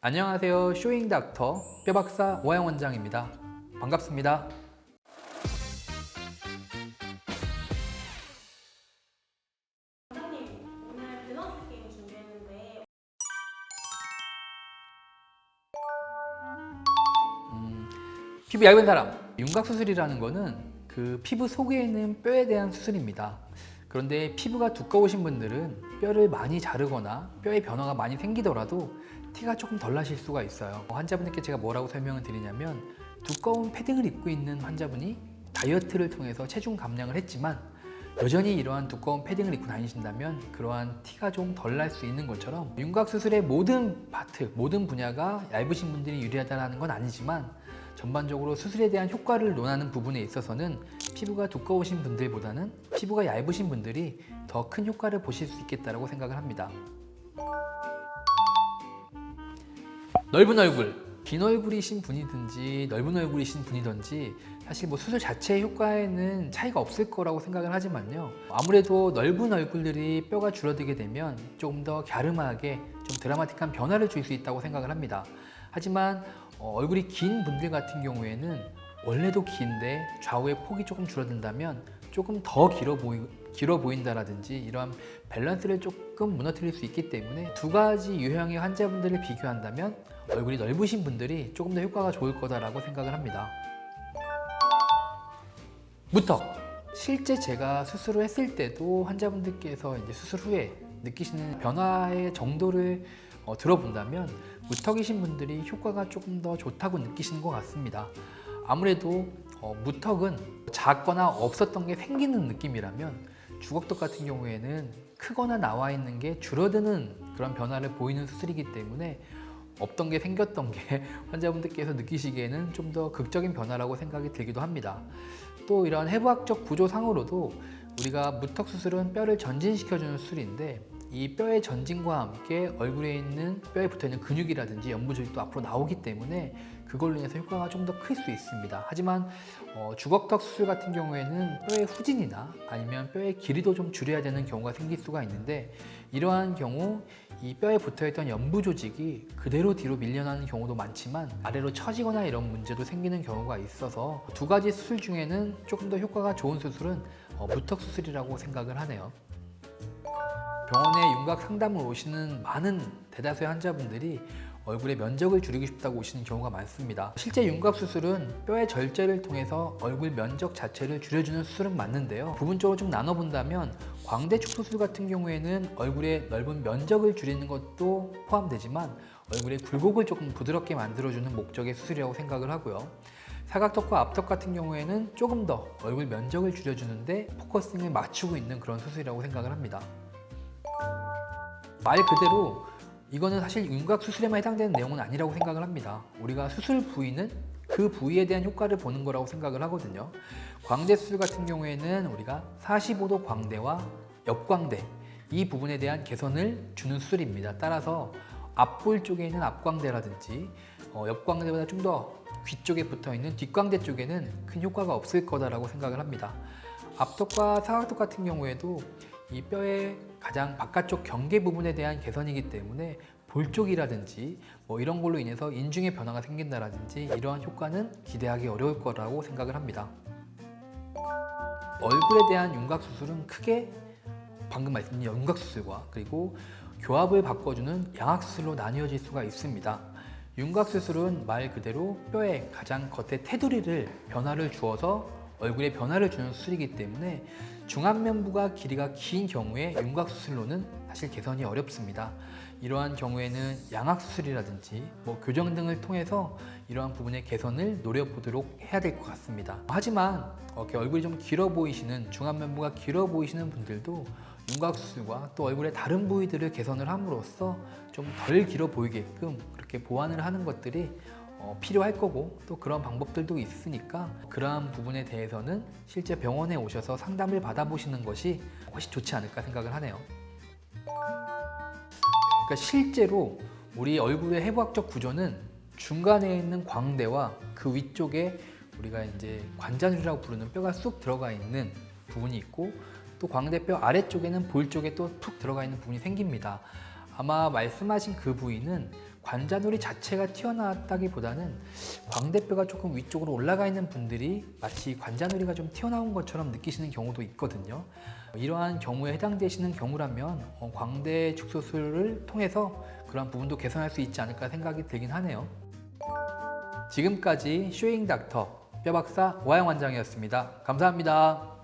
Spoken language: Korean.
안녕하세요. 쇼잉닥터 뼈박사 오하영 원장입니다. 반갑습니다. 원장님, 오늘 밸런스 게임 준비했는데 피부 얇은 사람, 윤곽수술이라는 거는 그 피부 속에 있는 뼈에 대한 수술입니다. 그런데 피부가 두꺼우신 분들은 뼈를 많이 자르거나 뼈에 변화가 많이 생기더라도 티가 조금 덜 나실 수가 있어요. 환자분들께 제가 뭐라고 설명을 드리냐면, 두꺼운 패딩을 입고 있는 환자분이 다이어트를 통해서 체중 감량을 했지만 여전히 이러한 두꺼운 패딩을 입고 다니신다면 그러한 티가 좀 덜 날 수 있는 것처럼, 윤곽수술의 모든 파트, 모든 분야가 얇으신 분들이 유리하다는 건 아니지만 전반적으로 수술에 대한 효과를 논하는 부분에 있어서는 피부가 두꺼우신 분들보다는 피부가 얇으신 분들이 더 큰 효과를 보실 수 있겠다고 생각을 합니다. 넓은 얼굴, 긴 얼굴이신 분이든지 넓은 얼굴이신 분이든지 사실 수술 자체의 효과에는 차이가 없을 거라고 생각을 하지만요, 아무래도 넓은 얼굴들이 뼈가 줄어들게 되면 조금 더 갸름하게 좀 드라마틱한 변화를 줄 수 있다고 생각을 합니다. 하지만 얼굴이 긴 분들 같은 경우에는 원래도 긴데 좌우의 폭이 조금 줄어든다면 조금 더 길어 보인다라든지 이러한 밸런스를 조금 무너뜨릴 수 있기 때문에 두 가지 유형의 환자분들을 비교한다면 얼굴이 넓으신 분들이 조금 더 효과가 좋을 거다라고 생각을 합니다. 무턱, 실제 제가 수술을 했을 때도 환자분들께서 이제 수술 후에 느끼시는 변화의 정도를 들어본다면 무턱이신 분들이 효과가 조금 더 좋다고 느끼시는 것 같습니다. 아무래도 무턱은 작거나 없었던 게 생기는 느낌이라면, 주걱턱 같은 경우에는 크거나 나와 있는 게 줄어드는 그런 변화를 보이는 수술이기 때문에 없던 게 생겼던 게 환자분들께서 느끼시기에는 좀 더 극적인 변화라고 생각이 들기도 합니다. 또 이러한 해부학적 구조상으로도 우리가 무턱 수술은 뼈를 전진시켜주는 수술인데, 이 뼈의 전진과 함께 얼굴에 있는 뼈에 붙어있는 근육이라든지 연부조직도 앞으로 나오기 때문에 그걸로 인해서 효과가 좀 더 클 수 있습니다. 하지만 주걱턱 수술 같은 경우에는 뼈의 후진이나 아니면 뼈의 길이도 좀 줄여야 되는 경우가 생길 수가 있는데, 이러한 경우 이 뼈에 붙어있던 연부조직이 그대로 뒤로 밀려나는 경우도 많지만 아래로 처지거나 이런 문제도 생기는 경우가 있어서 두 가지 수술 중에는 조금 더 효과가 좋은 수술은 무턱 수술이라고 생각을 하네요. 병원에 윤곽 상담을 오시는 많은 대다수의 환자분들이 얼굴의 면적을 줄이고 싶다고 오시는 경우가 많습니다. 실제 윤곽 수술은 뼈의 절제를 통해서 얼굴 면적 자체를 줄여주는 수술은 맞는데요, 부분적으로 좀 나눠본다면 광대축 수술 같은 경우에는 얼굴의 넓은 면적을 줄이는 것도 포함되지만 얼굴의 굴곡을 조금 부드럽게 만들어주는 목적의 수술이라고 생각을 하고요, 사각턱과 앞턱 같은 경우에는 조금 더 얼굴 면적을 줄여주는데 포커싱을 맞추고 있는 그런 수술이라고 생각을 합니다. 말 그대로 이거는 사실 윤곽 수술에만 해당되는 내용은 아니라고 생각을 합니다. 우리가 수술 부위는 그 부위에 대한 효과를 보는 거라고 생각을 하거든요. 광대 수술 같은 경우에는 우리가 45도 광대와 옆광대, 이 부분에 대한 개선을 주는 수술입니다. 따라서 앞볼 쪽에 있는 앞광대라든지 옆광대보다 좀 더 귀 쪽에 붙어 있는 뒷광대 쪽에는 큰 효과가 없을 거다라고 생각을 합니다. 앞턱과 사각턱 같은 경우에도 이 뼈의 가장 바깥쪽 경계 부분에 대한 개선이기 때문에 볼 쪽이라든지 이런 걸로 인해서 인중의 변화가 생긴다라든지 이러한 효과는 기대하기 어려울 거라고 생각을 합니다. 얼굴에 대한 윤곽 수술은 크게 방금 말씀드린 윤곽 수술과 그리고 교합을 바꿔주는 양악 수술로 나뉘어질 수가 있습니다. 윤곽 수술은 말 그대로 뼈의 가장 겉에 테두리를 변화를 주어서 얼굴에 변화를 주는 수술이기 때문에 중안면부가 길이가 긴 경우에 윤곽 수술로는 사실 개선이 어렵습니다. 이러한 경우에는 양악 수술이라든지 교정 등을 통해서 이러한 부분의 개선을 노려보도록 해야 될 것 같습니다. 하지만 이렇게 얼굴이 좀 길어 보이시는, 중안면부가 길어 보이시는 분들도 윤곽 수술과 또 얼굴의 다른 부위들을 개선을 함으로써 좀 덜 길어 보이게끔 그렇게 보완을 하는 것들이 필요할 거고, 또 그런 방법들도 있으니까 그러한 부분에 대해서는 실제 병원에 오셔서 상담을 받아보시는 것이 훨씬 좋지 않을까 생각을 하네요. 그러니까 실제로 우리 얼굴의 해부학적 구조는 중간에 있는 광대와 그 위쪽에 우리가 이제 관자놀이라고 부르는 뼈가 쑥 들어가 있는 부분이 있고, 또 광대뼈 아래쪽에는 볼 쪽에 또 툭 들어가 있는 부분이 생깁니다. 아마 말씀하신 그 부위는 관자놀이 자체가 튀어나왔다기보다는 광대뼈가 조금 위쪽으로 올라가 있는 분들이 마치 관자놀이가 좀 튀어나온 것처럼 느끼시는 경우도 있거든요. 이러한 경우에 해당되시는 경우라면 광대 축소술을 통해서 그런 부분도 개선할 수 있지 않을까 생각이 들긴 하네요. 지금까지 쇼잉 닥터 뼈박사 오하영 원장이었습니다. 감사합니다.